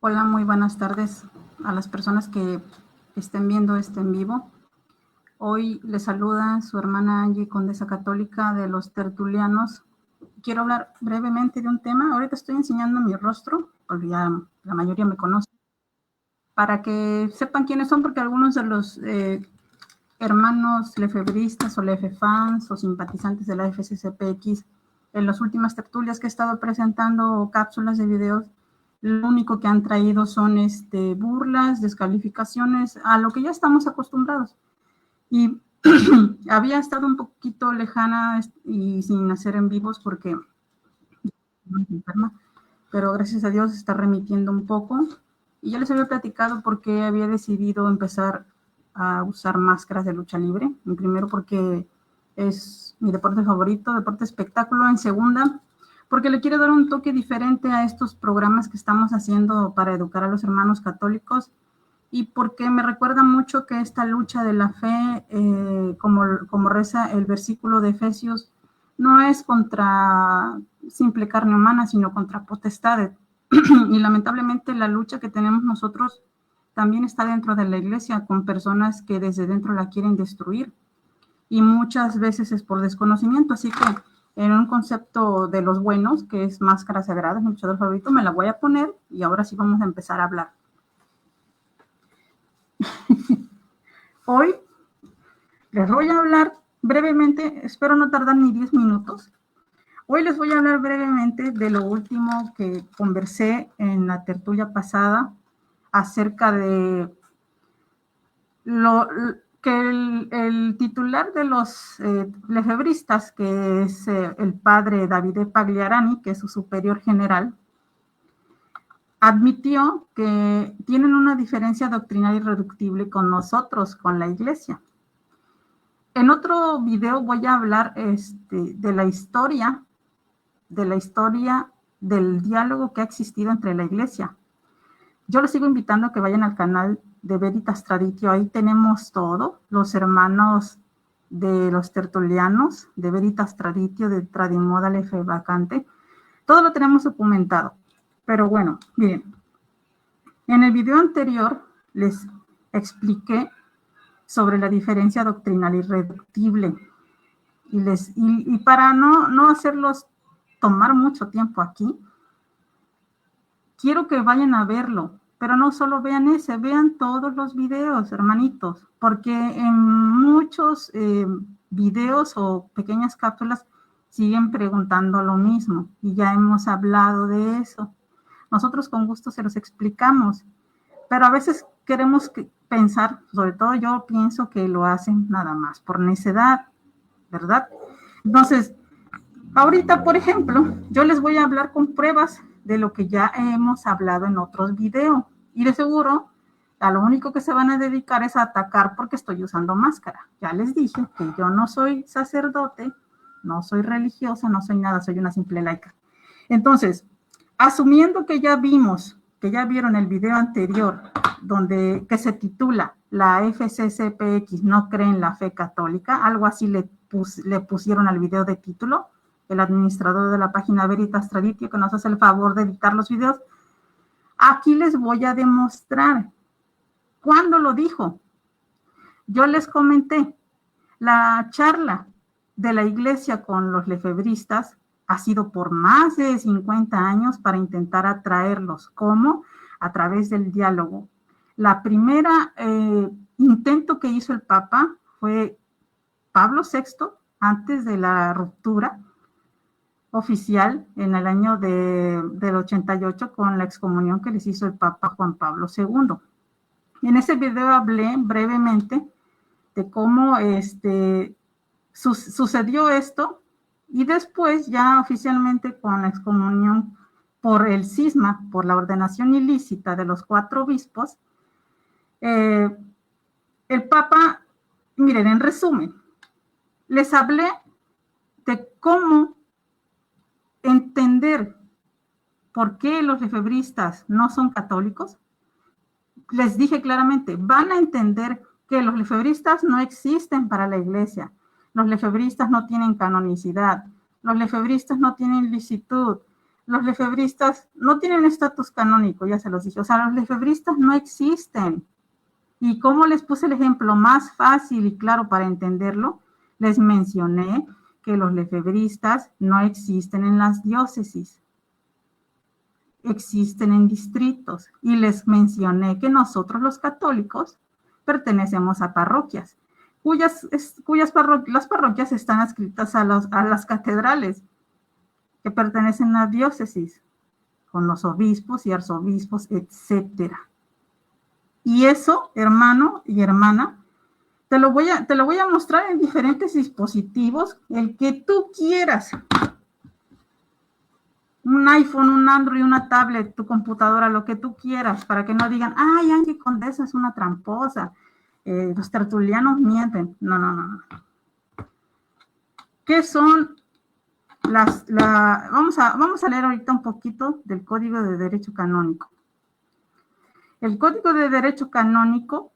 Hola, muy buenas tardes a las personas que estén viendo este en vivo. Hoy les saluda su hermana Angie, condesa católica de los tertulianos. Quiero hablar brevemente de un tema. Ahorita estoy enseñando mi rostro, porque ya la mayoría me conoce, para que sepan quiénes son, porque algunos de los hermanos lefebristas o lefefans o simpatizantes de la FCCPX, en las últimas tertulias que he estado presentando cápsulas de videos, lo único que han traído son burlas, descalificaciones, a lo que ya estamos acostumbrados. Y había estado un poquito lejana y sin hacer en vivos porque me enferma, pero gracias a Dios está remitiendo un poco. Y ya les había platicado por qué había decidido empezar a usar máscaras de lucha libre. En primero, porque es mi deporte favorito, deporte espectáculo. En segunda, porque le quiero dar un toque diferente a estos programas que estamos haciendo para educar a los hermanos católicos y porque me recuerda mucho que esta lucha de la fe, como reza el versículo de Efesios, no es contra simple carne humana, sino contra potestades. Y lamentablemente la lucha que tenemos nosotros también está dentro de la iglesia, con personas que desde dentro la quieren destruir. Y muchas veces es por desconocimiento, así que en un concepto de los buenos, que es máscara sagrada, mi luchador favorito, me la voy a poner y ahora sí vamos a empezar a hablar. Hoy les voy a hablar brevemente, espero no tardar ni 10 minutos. Hoy les voy a hablar brevemente de lo último que conversé en la tertulia pasada acerca de lo que el titular de los lefebristas, que es el padre Davide Pagliarani, que es su superior general, admitió que tienen una diferencia doctrinal irreductible con nosotros, con la iglesia. En otro video voy a hablar de la historia del diálogo que ha existido entre la iglesia. Yo les sigo invitando a que vayan al canal de Veritas Traditio, ahí tenemos todo, los hermanos de los tertulianos, de Veritas Traditio, de Tradimoda Lefe Vacante, todo lo tenemos documentado. Pero bueno, miren, en el video anterior les expliqué sobre la diferencia doctrinal irreductible y para no hacerlos tomar mucho tiempo aquí, quiero que vayan a verlo, pero no solo vean ese, vean todos los videos, hermanitos, porque en muchos videos o pequeñas cápsulas siguen preguntando lo mismo y ya hemos hablado de eso. Nosotros con gusto se los explicamos, pero a veces queremos pensar, sobre todo yo pienso que lo hacen nada más por necedad, ¿verdad? Entonces, ahorita, por ejemplo, yo les voy a hablar con pruebas de lo que ya hemos hablado en otros videos. Y de seguro, a lo único que se van a dedicar es a atacar porque estoy usando máscara. Ya les dije que yo no soy sacerdote, no soy religiosa, no soy nada, soy una simple laica. Entonces, asumiendo que ya vimos, que ya vieron el video anterior, que se titula La FCCPX no cree en la fe católica, algo así le pusieron al video de título, el administrador de la página Veritas Traditio, que nos hace el favor de editar los videos. Aquí les voy a demostrar cuándo lo dijo. Yo les comenté, la charla de la iglesia con los lefebristas ha sido por más de 50 años para intentar atraerlos. ¿Cómo? A través del diálogo. La primera intento que hizo el Papa fue Pablo VI, antes de la ruptura oficial en el año del 88 con la excomunión que les hizo el Papa Juan Pablo II. En ese video hablé brevemente de cómo sucedió esto y después ya oficialmente con la excomunión por el cisma, por la ordenación ilícita de los 4 obispos, el Papa, miren, en resumen, les hablé de cómo entender por qué los lefebristas no son católicos. Les dije claramente, van a entender que los lefebristas no existen para la iglesia, los lefebristas no tienen canonicidad, los lefebristas no tienen licitud, los lefebristas no tienen estatus canónico, ya se los dije. O sea, los lefebristas no existen. Y como les puse el ejemplo más fácil y claro para entenderlo, les mencioné que los lefebristas no existen en las diócesis, existen en distritos. Y les mencioné que nosotros los católicos pertenecemos a parroquias, las parroquias están adscritas a las catedrales que pertenecen a diócesis, con los obispos y arzobispos, etcétera. Y eso, hermano y hermana, te lo voy a mostrar en diferentes dispositivos, el que tú quieras. Un iPhone, un Android, una tablet, tu computadora, lo que tú quieras, para que no digan, ay, Angie Condesa es una tramposa, los tertulianos mienten. No. ¿Qué son vamos a leer ahorita un poquito del Código de Derecho Canónico. El Código de Derecho Canónico,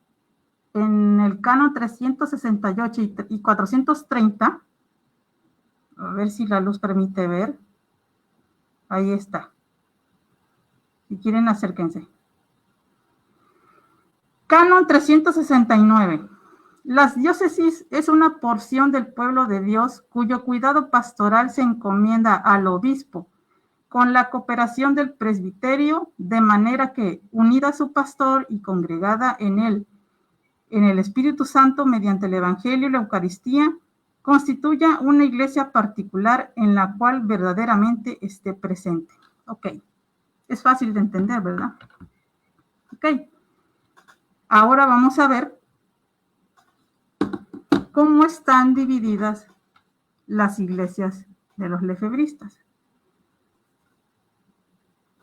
en el canon 368 y 430, a ver si la luz permite ver, ahí está. Si quieren, acérquense. Canon 369. Las diócesis es una porción del pueblo de Dios cuyo cuidado pastoral se encomienda al obispo, con la cooperación del presbiterio, de manera que, unida a su pastor y congregada en él, en el Espíritu Santo mediante el Evangelio y la Eucaristía, constituya una iglesia particular en la cual verdaderamente esté presente. Ok, es fácil de entender, ¿verdad? Ok, ahora vamos a ver cómo están divididas las iglesias de los lefebristas.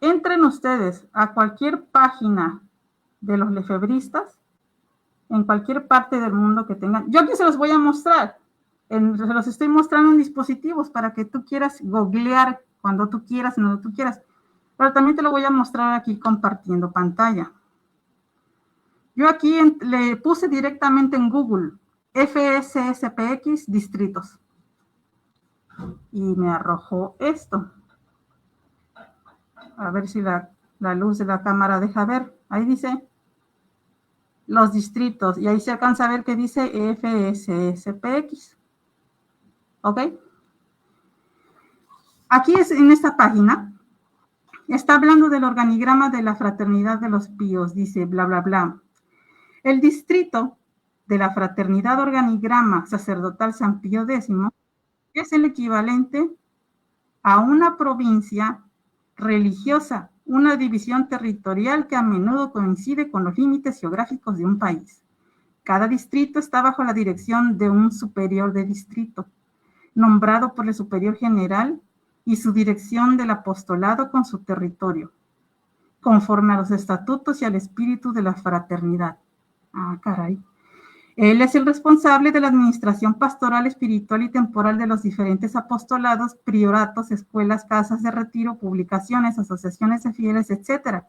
Entren ustedes a cualquier página de los lefebristas, en cualquier parte del mundo que tengan. Yo aquí se los voy a mostrar. Se los estoy mostrando en dispositivos para que tú quieras googlear cuando tú quieras, donde tú quieras. Pero también te lo voy a mostrar aquí compartiendo pantalla. Yo aquí le puse directamente en Google FSSPX distritos. Y me arrojó esto. A ver si la luz de la cámara deja ver. Ahí dice los distritos. Y ahí se alcanza a ver que dice FSSPX. ¿Ok? Aquí en esta página está hablando del organigrama de la Fraternidad de los Píos. Dice bla, bla, bla. El distrito de la Fraternidad Organigrama Sacerdotal San Pío X es el equivalente a una provincia religiosa, una división territorial que a menudo coincide con los límites geográficos de un país. Cada distrito está bajo la dirección de un superior de distrito, nombrado por el superior general y su dirección del apostolado con su territorio, conforme a los estatutos y al espíritu de la fraternidad. Ah, caray. Él es el responsable de la administración pastoral, espiritual y temporal de los diferentes apostolados, prioratos, escuelas, casas de retiro, publicaciones, asociaciones de fieles, etc.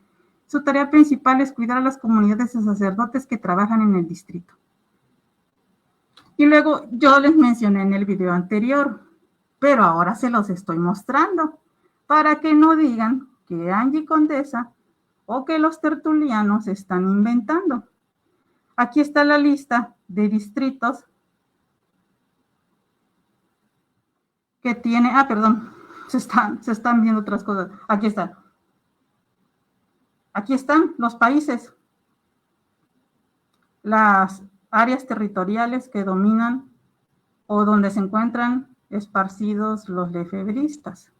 Su tarea principal es cuidar a las comunidades de sacerdotes que trabajan en el distrito. Y luego yo les mencioné en el video anterior, pero ahora se los estoy mostrando para que no digan que Angie Condesa o que los tertulianos están inventando. Aquí está la lista de distritos que tiene, perdón, se están viendo otras cosas. Aquí está. Aquí están los países, las áreas territoriales que dominan o donde se encuentran esparcidos los lefebristas.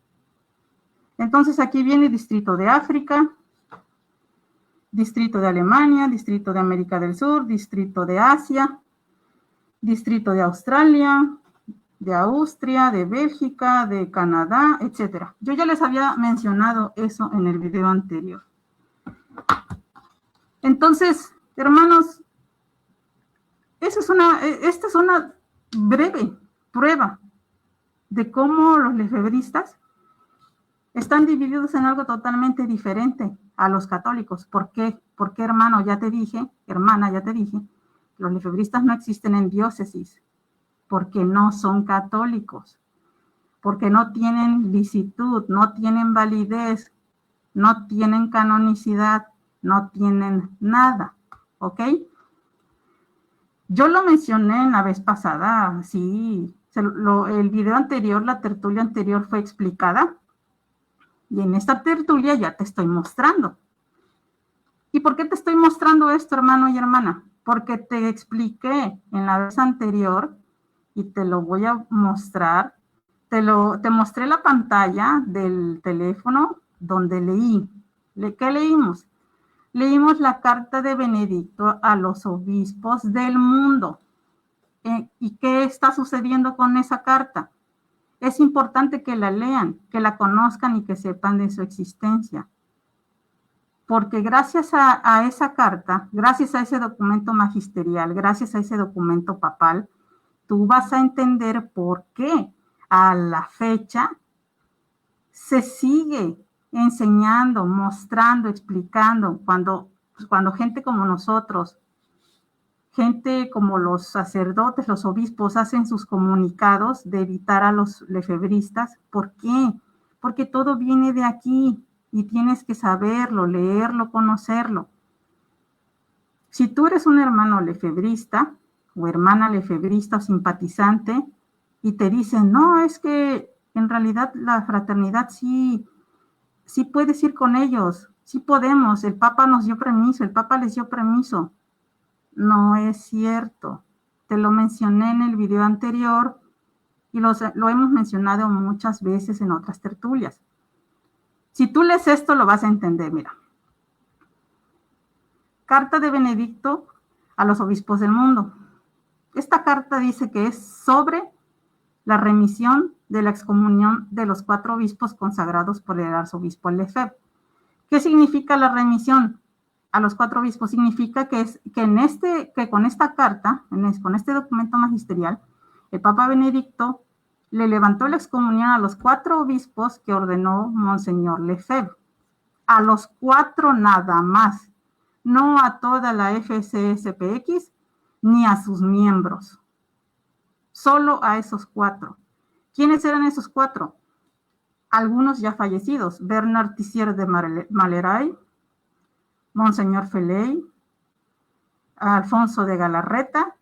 Entonces aquí viene distrito de África, distrito de Alemania, distrito de América del Sur, distrito de Asia, distrito de Australia, de Austria, de Bélgica, de Canadá, etc. Yo ya les había mencionado eso en el video anterior. Entonces, hermanos, esta es una breve prueba de cómo los lefebristas están divididos en algo totalmente diferente a los católicos. ¿Por qué? Porque, hermana, ya te dije, los lefebristas no existen en diócesis, porque no son católicos. porque no tienen licitud, no tienen validez, no tienen canonicidad, no tienen nada, ¿ok? Yo lo mencioné en la vez pasada, sí, el video anterior, la tertulia anterior fue explicada, y en esta tertulia ya te estoy mostrando. ¿Y por qué te estoy mostrando esto, hermano y hermana? Porque te expliqué en la vez anterior, y te lo voy a mostrar, te mostré la pantalla del teléfono donde leí. ¿Qué leímos? Leímos la carta de Benedicto a los obispos del mundo. ¿Y qué está sucediendo con esa carta? Es importante que la lean, que la conozcan y que sepan de su existencia. Porque gracias a esa carta, gracias a ese documento magisterial, gracias a ese documento papal, tú vas a entender por qué a la fecha se sigue enseñando, mostrando, explicando, cuando gente como nosotros, gente como los sacerdotes, los obispos, hacen sus comunicados de evitar a los lefebristas. ¿Por qué? Porque todo viene de aquí y tienes que saberlo, leerlo, conocerlo. Si tú eres un hermano lefebrista o hermana lefebrista o simpatizante y te dicen, no, es que en realidad la fraternidad sí puedes ir con ellos, sí podemos, el Papa nos dio permiso, el Papa les dio permiso. No es cierto. Te lo mencioné en el video anterior y lo hemos mencionado muchas veces en otras tertulias. Si tú lees esto, lo vas a entender, mira. Carta de Benedicto a los obispos del mundo. Esta carta dice que es sobre la remisión de la excomunión de los 4 obispos consagrados por el arzobispo Lefebvre. ¿Qué significa la remisión a los 4 obispos? Significa que con esta carta, con este documento magisterial, el Papa Benedicto le levantó la excomunión a los 4 obispos que ordenó Monseñor Lefebvre. A los 4 nada más, no a toda la FCSPX ni a sus miembros. Solo a esos 4. ¿Quiénes eran esos 4? Algunos ya fallecidos: Bernard Tissier de Maleray, Monseñor Feley, Alfonso de Galarreta,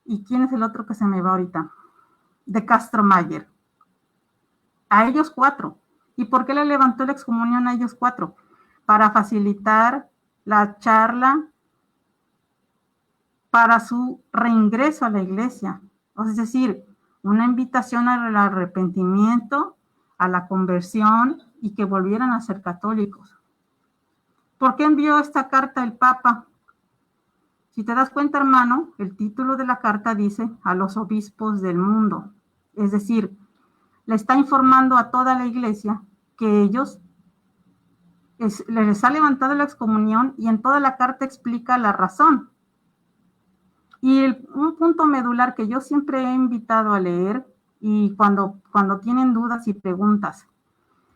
¿y quién es el otro que se me va ahorita? De Castro Mayer. A ellos 4. ¿Y por qué le levantó la excomunión a ellos 4? Para facilitar la charla para su reingreso a la iglesia. Es decir, una invitación al arrepentimiento, a la conversión y que volvieran a ser católicos. ¿Por qué envió esta carta el Papa? Si te das cuenta, hermano, el título de la carta dice a los obispos del mundo. Es decir, le está informando a toda la iglesia que ellos les ha levantado la excomunión, y en toda la carta explica la razón. Y un punto medular que yo siempre he invitado a leer, y cuando tienen dudas y preguntas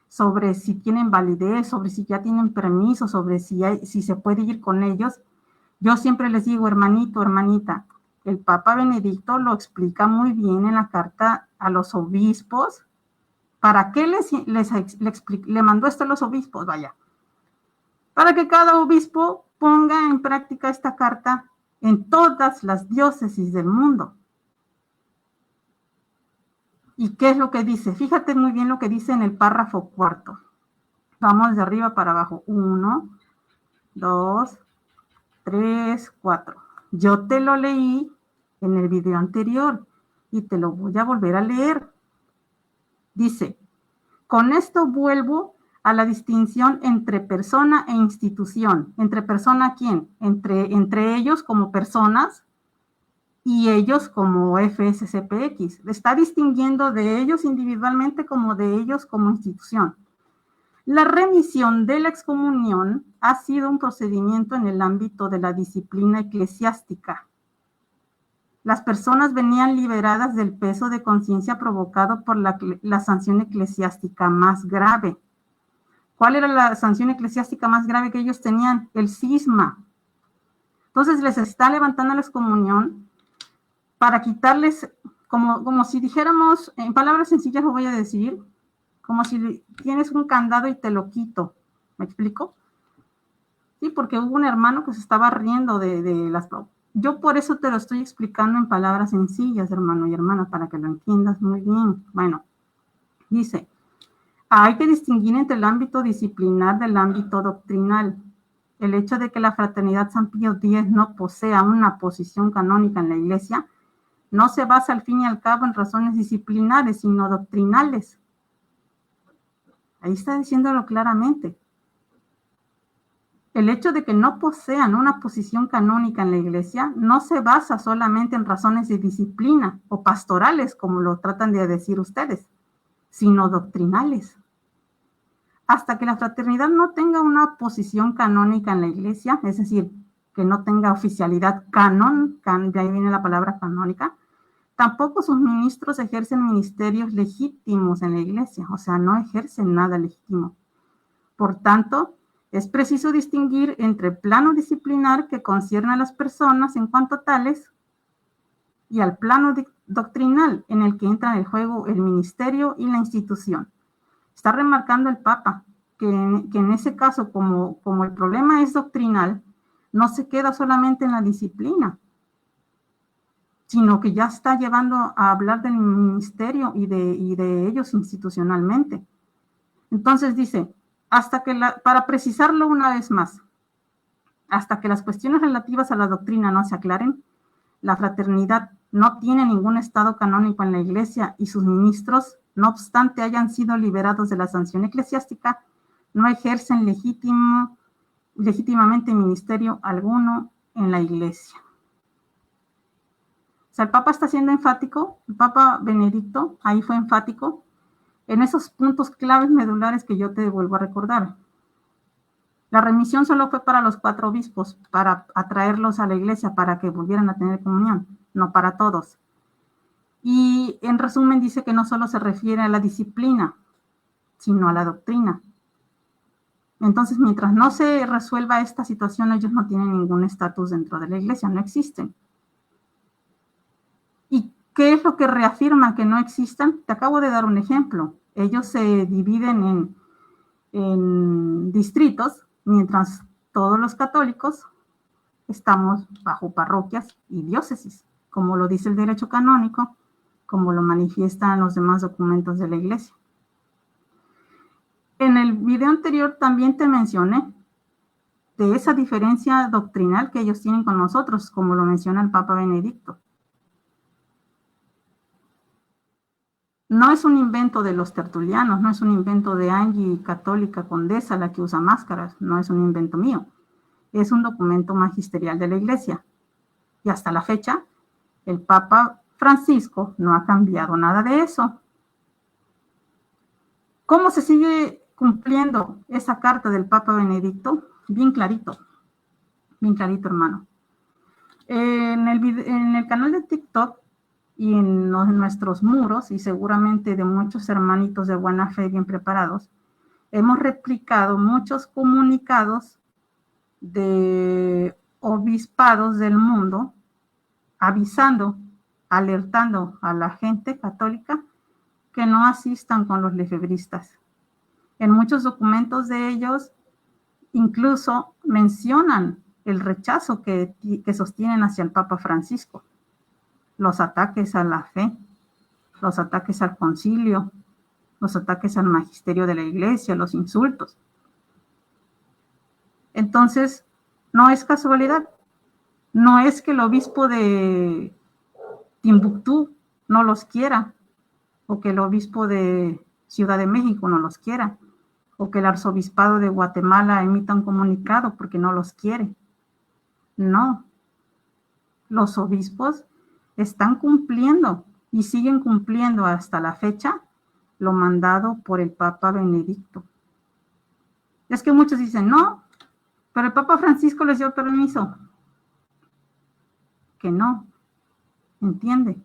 sobre si tienen validez, sobre si ya tienen permiso, sobre si se puede ir con ellos, yo siempre les digo, hermanito, hermanita, el Papa Benedicto lo explica muy bien en la carta a los obispos. ¿Para qué le mandó esto a los obispos? Vaya, para que cada obispo ponga en práctica esta carta en todas las diócesis del mundo. ¿Y qué es lo que dice? Fíjate muy bien lo que dice en el párrafo 4. Vamos de arriba para abajo. 1, 2, 3, 4. Yo te lo leí en el video anterior y te lo voy a volver a leer. Dice, con esto vuelvo a la distinción entre persona e institución. ¿Entre persona quién? Entre ellos como personas y ellos como FSCPX. Está distinguiendo de ellos individualmente como de ellos como institución. La remisión de la excomunión ha sido un procedimiento en el ámbito de la disciplina eclesiástica. Las personas venían liberadas del peso de conciencia provocado por la sanción eclesiástica más grave. ¿Cuál era la sanción eclesiástica más grave que ellos tenían? El cisma. Entonces les está levantando la excomunión para quitarles como si dijéramos, en palabras sencillas lo voy a decir, como si tienes un candado y te lo quito. ¿Me explico? Sí, porque hubo un hermano que se estaba riendo de las... Yo por eso te lo estoy explicando en palabras sencillas, hermano y hermana, para que lo entiendas muy bien. Bueno, dice, hay que distinguir entre el ámbito disciplinar del ámbito doctrinal. El hecho de que la Fraternidad San Pío X no posea una posición canónica en la Iglesia no se basa al fin y al cabo en razones disciplinares, sino doctrinales. Ahí está diciéndolo claramente. El hecho de que no posean una posición canónica en la Iglesia no se basa solamente en razones de disciplina o pastorales, como lo tratan de decir ustedes, sino doctrinales. Hasta que la fraternidad no tenga una posición canónica en la Iglesia, es decir, que no tenga oficialidad de ahí viene la palabra canónica, tampoco sus ministros ejercen ministerios legítimos en la Iglesia, o sea, no ejercen nada legítimo. Por tanto, es preciso distinguir entre el plano disciplinar que concierne a las personas en cuanto tales y al plano doctrinal en el que entra en el juego el ministerio y la institución. Está remarcando el Papa que en ese caso, como el problema es doctrinal, no se queda solamente en la disciplina, sino que ya está llevando a hablar del ministerio y de ellos institucionalmente. Entonces dice, para precisarlo una vez más, hasta que las cuestiones relativas a la doctrina no se aclaren, la fraternidad no tiene ningún estado canónico en la Iglesia y sus ministros, no obstante hayan sido liberados de la sanción eclesiástica, no ejercen legítimamente ministerio alguno en la Iglesia. O sea, el Papa está siendo enfático, el Papa Benedicto, ahí fue enfático, en esos puntos claves medulares que yo te vuelvo a recordar. La remisión solo fue para los 4 obispos, para atraerlos a la Iglesia, para que volvieran a tener comunión, no para todos. Y en resumen dice que no solo se refiere a la disciplina, sino a la doctrina. Entonces, mientras no se resuelva esta situación, ellos no tienen ningún estatus dentro de la Iglesia, no existen. ¿Y qué es lo que reafirma que no existan? Te acabo de dar un ejemplo. Ellos se dividen en distritos, mientras todos los católicos estamos bajo parroquias y diócesis, como lo dice el derecho canónico, como lo manifiestan los demás documentos de la Iglesia. En el video anterior también te mencioné de esa diferencia doctrinal que ellos tienen con nosotros, como lo menciona el Papa Benedicto. No es un invento de los tertulianos, no es un invento de Angie, católica condesa, la que usa máscaras, no es un invento mío. Es un documento magisterial de la Iglesia. Y hasta la fecha, el Papa Francisco no ha cambiado nada de eso. ¿Cómo se sigue cumpliendo esa carta del Papa Benedicto? Bien clarito, hermano. En el canal de TikTok y en nuestros muros, y seguramente de muchos hermanitos de buena fe bien preparados, hemos replicado muchos comunicados de obispados del mundo, avisando, alertando a la gente católica que no asistan con los lefebristas. En muchos documentos de ellos incluso mencionan el rechazo que sostienen hacia el Papa Francisco, los ataques a la fe, los ataques al concilio, los ataques al magisterio de la Iglesia, los insultos. Entonces, no es casualidad, no es que el obispo de Timbuktu no los quiera, o que el obispo de Ciudad de México no los quiera, o que el arzobispado de Guatemala emita un comunicado porque no los quiere. No, los obispos están cumpliendo y siguen cumpliendo hasta la fecha lo mandado por el Papa Benedicto. Es que muchos dicen, no, pero el Papa Francisco les dio permiso. Que no, entiende,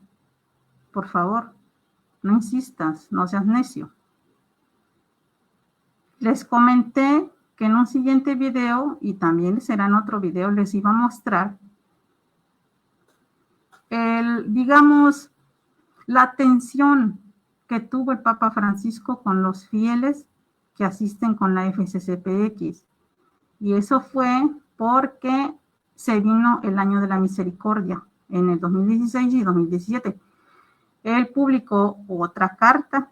por favor, no insistas, no seas necio. Les comenté que en un siguiente video, y también será en otro video, les iba a mostrar digamos, la atención que tuvo el Papa Francisco con los fieles que asisten con la FCCPX. Y eso fue porque se vino el año de la misericordia en el 2016 y 2017. Él publicó otra carta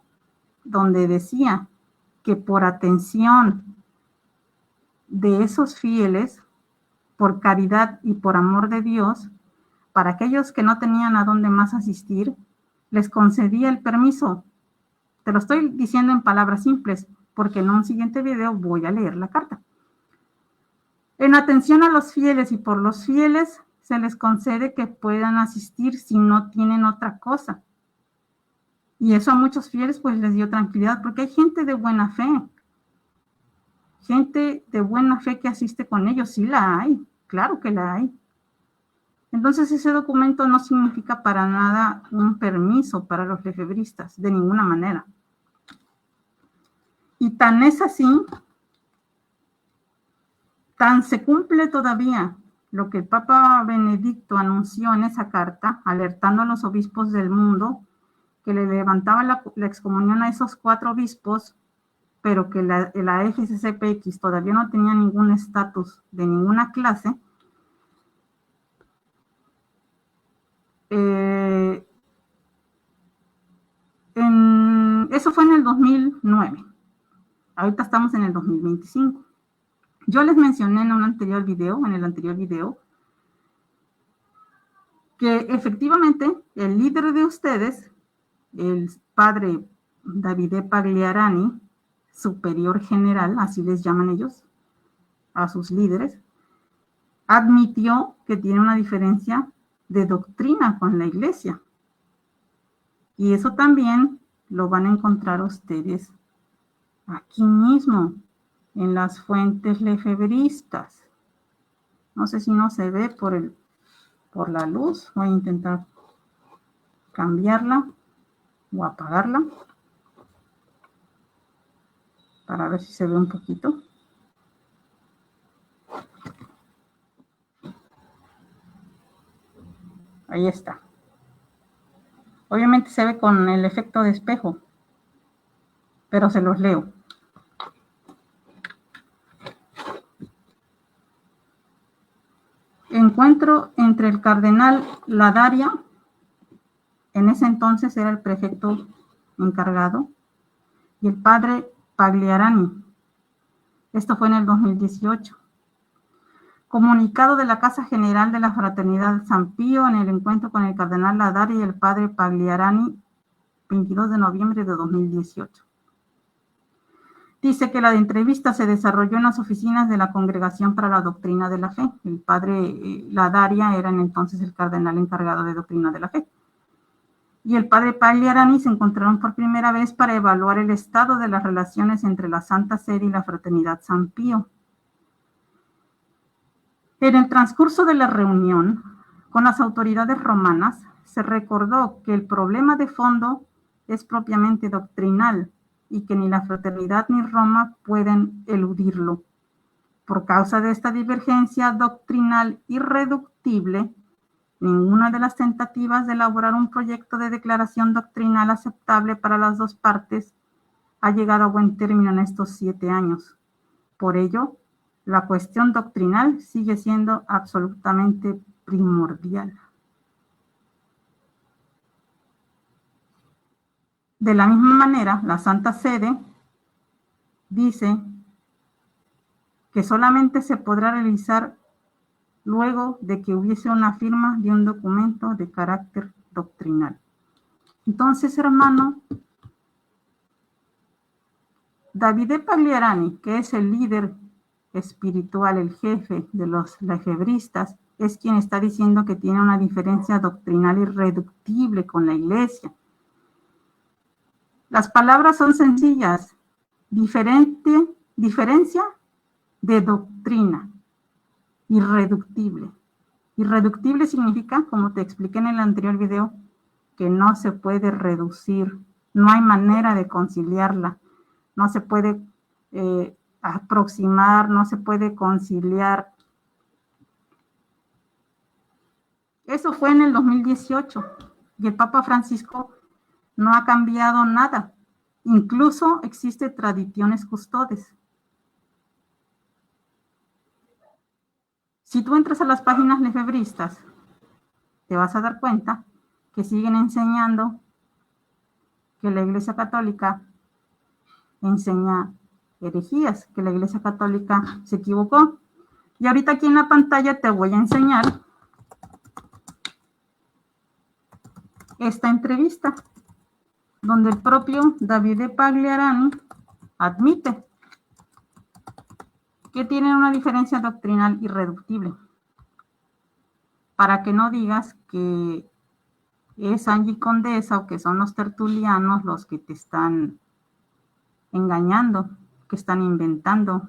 donde decía que por atención de esos fieles, por caridad y por amor de Dios, para aquellos que no tenían a dónde más asistir, les concedía el permiso. Te lo estoy diciendo en palabras simples, porque en un siguiente video voy a leer la carta. En atención a los fieles y por los fieles, se les concede que puedan asistir si no tienen otra cosa. Y eso a muchos fieles pues les dio tranquilidad, porque hay gente de buena fe. Gente de buena fe que asiste con ellos, sí la hay, claro que la hay. Entonces ese documento no significa para nada un permiso para los lefebristas, de ninguna manera. Y tan es así, tan se cumple todavía lo que el Papa Benedicto anunció en esa carta, alertando a los obispos del mundo que le levantaba la excomunión a esos 4 obispos, pero que la FCCPX todavía no tenía ningún estatus de ninguna clase. Eso fue en el 2009. Ahorita estamos en el 2025. Yo les mencioné en el anterior video, que efectivamente el líder de ustedes, el padre Davide Pagliarani, superior general, así les llaman ellos, a sus líderes, admitió que tiene una diferencia de doctrina con la iglesia. Y eso también lo van a encontrar ustedes aquí mismo, en las fuentes lefebristas. No sé si no se ve por la luz. Voy a intentar cambiarla o apagarla para ver si se ve un poquito. Ahí está. Obviamente se ve con el efecto de espejo, pero se los leo. Encuentro entre el cardenal Ladaria, en ese entonces era el prefecto encargado, y el padre Pagliarani. Esto fue en el 2018. Comunicado de la Casa General de la Fraternidad San Pío en el encuentro con el cardenal Ladaria y el padre Pagliarani, 22 de noviembre de 2018. Dice que la entrevista se desarrolló en las oficinas de la Congregación para la Doctrina de la Fe. El padre Ladaria era entonces el cardenal encargado de Doctrina de la Fe. Y el padre Pagliarani se encontraron por primera vez para evaluar el estado de las relaciones entre la Santa Sede y la Fraternidad San Pío. En el transcurso de la reunión con las autoridades romanas, se recordó que el problema de fondo es propiamente doctrinal, y que ni la fraternidad ni Roma pueden eludirlo. Por causa de esta divergencia doctrinal irreductible, ninguna de las tentativas de elaborar un proyecto de declaración doctrinal aceptable para las dos partes ha llegado a buen término en estos 7 años. Por ello, la cuestión doctrinal sigue siendo absolutamente primordial. De la misma manera, la Santa Sede dice que solamente se podrá realizar luego de que hubiese una firma de un documento de carácter doctrinal. Entonces, hermano, Davide Pagliarani, que es el líder espiritual, el jefe de los lefebristas, es quien está diciendo que tiene una diferencia doctrinal irreductible con la iglesia. Las palabras son sencillas. Diferencia de doctrina. Irreductible. Irreductible significa, como te expliqué en el anterior video, que no se puede reducir. No hay manera de conciliarla. No se puede aproximar, no se puede conciliar. Eso fue en el 2018. Y el Papa Francisco No ha cambiado nada. Incluso existe tradiciones custodes. Si tú entras a las páginas lefebristas, te vas a dar cuenta que siguen enseñando que la Iglesia Católica enseña herejías, que la Iglesia Católica se equivocó. Y ahorita aquí en la pantalla te voy a enseñar esta entrevista, donde el propio Davide Pagliarani admite que tienen una diferencia doctrinal irreductible. Para que no digas que es Angie Condesa o que son los tertulianos los que te están engañando, que están inventando.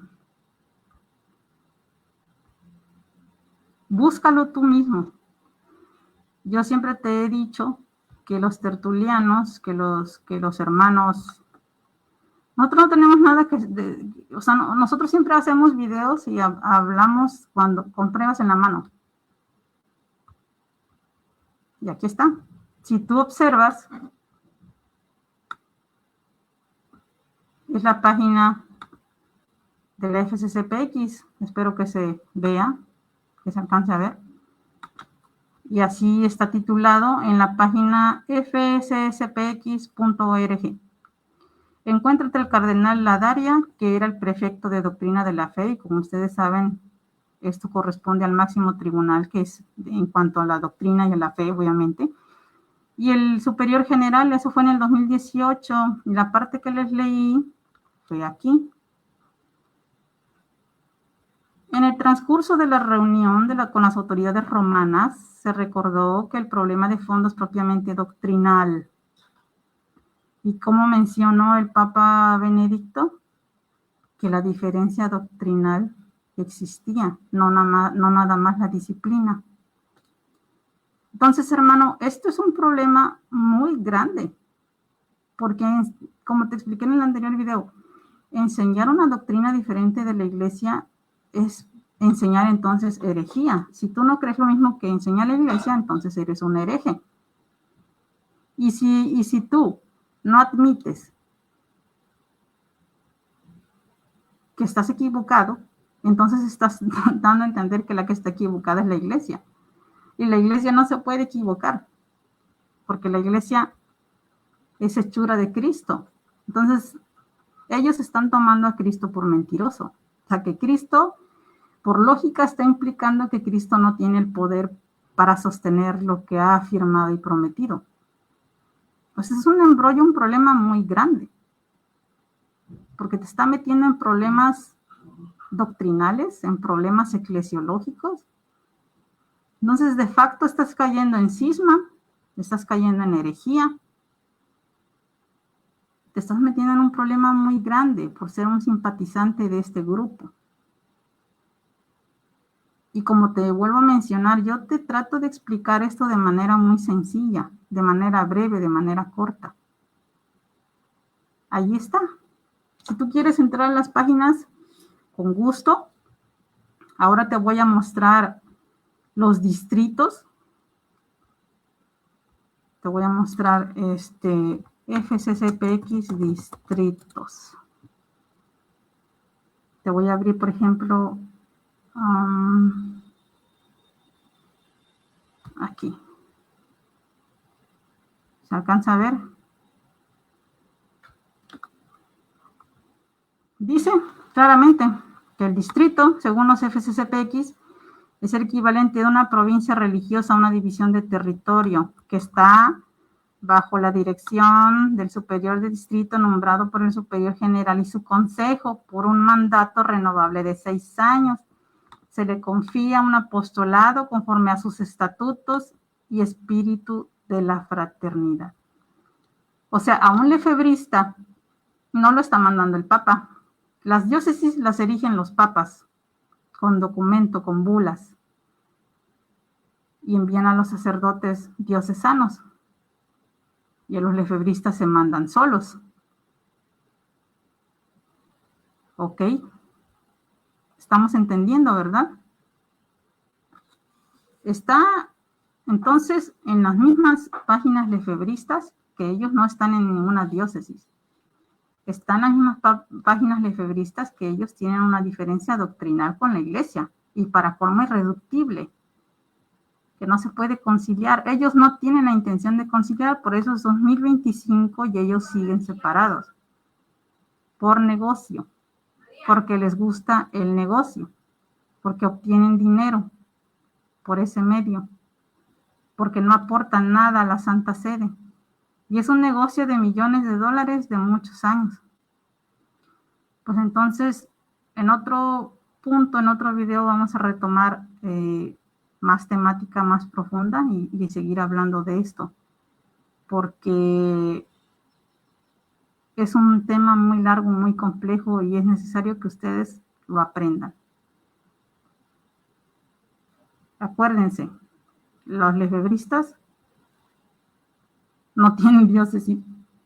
Búscalo tú mismo. Yo siempre te he dicho que los tertulianos, que los hermanos, nosotros no tenemos nada o sea, nosotros siempre hacemos videos y hablamos con pruebas en la mano. Y aquí está. Si tú observas, es la página de la FCCPX. Espero que se vea, que se alcance a ver. Y así está titulado en la página fccpx.org. Encuéntrate el cardenal Ladaria, que era el prefecto de doctrina de la fe, y como ustedes saben, esto corresponde al máximo tribunal, que es en cuanto a la doctrina y a la fe, obviamente. Y el superior general, eso fue en el 2018, y la parte que les leí fue aquí. En el transcurso de la reunión con las autoridades romanas, se recordó que el problema de fondo es propiamente doctrinal. Y como mencionó el Papa Benedicto, que la diferencia doctrinal existía, no nada más la disciplina. Entonces, hermano, esto es un problema muy grande, porque, como te expliqué en el anterior video, enseñar una doctrina diferente de la Iglesia es enseñar entonces herejía. Si tú no crees lo mismo que enseña la Iglesia, entonces eres un hereje. Y si tú no admites que estás equivocado, entonces estás dando a entender que la que está equivocada es la Iglesia. Y la Iglesia no se puede equivocar, porque la Iglesia es hechura de Cristo. Entonces, ellos están tomando a Cristo por mentiroso. O sea, que Cristo, por lógica, está implicando que Cristo no tiene el poder para sostener lo que ha afirmado y prometido. Pues es un embrollo, un problema muy grande, porque te está metiendo en problemas doctrinales, en problemas eclesiológicos. Entonces, de facto, estás cayendo en cisma, estás cayendo en herejía, te estás metiendo en un problema muy grande por ser un simpatizante de este grupo. Y como te vuelvo a mencionar, yo te trato de explicar esto de manera muy sencilla, de manera breve, de manera corta. Ahí está. Si tú quieres entrar a las páginas, con gusto. Ahora te voy a mostrar los distritos. Te voy a mostrar FCCPX distritos. Te voy a abrir, por ejemplo, aquí. ¿Se alcanza a ver? Dice claramente que el distrito, según los FCCPX, es el equivalente de una provincia religiosa a una división de territorio que está bajo la dirección del superior de distrito nombrado por el superior general y su consejo por un mandato renovable de 6 años. Se le confía un apostolado conforme a sus estatutos y espíritu de la fraternidad. O sea, a un lefebrista no lo está mandando el Papa. Las diócesis las erigen los papas con documento, con bulas, y envían a los sacerdotes diocesanos. Y a los lefebristas se mandan solos. ¿Ok? Estamos entendiendo, ¿verdad? Está entonces en las mismas páginas lefebristas que ellos no están en ninguna diócesis. Están las mismas páginas lefebristas que ellos tienen una diferencia doctrinal con la iglesia y para colmo irreductible, que no se puede conciliar. Ellos no tienen la intención de conciliar, por eso es 2025 y ellos siguen separados por negocio, porque les gusta el negocio, porque obtienen dinero por ese medio, porque no aportan nada a la Santa Sede. Y es un negocio de millones de dólares de muchos años. Pues entonces, en otro punto, en otro video, vamos a retomar más temática más profunda y seguir hablando de esto, porque es un tema muy largo, muy complejo y es necesario que ustedes lo aprendan. Acuérdense, los lefebristas no tienen diócesis,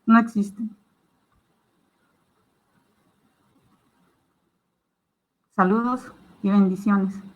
no existen. Saludos y bendiciones.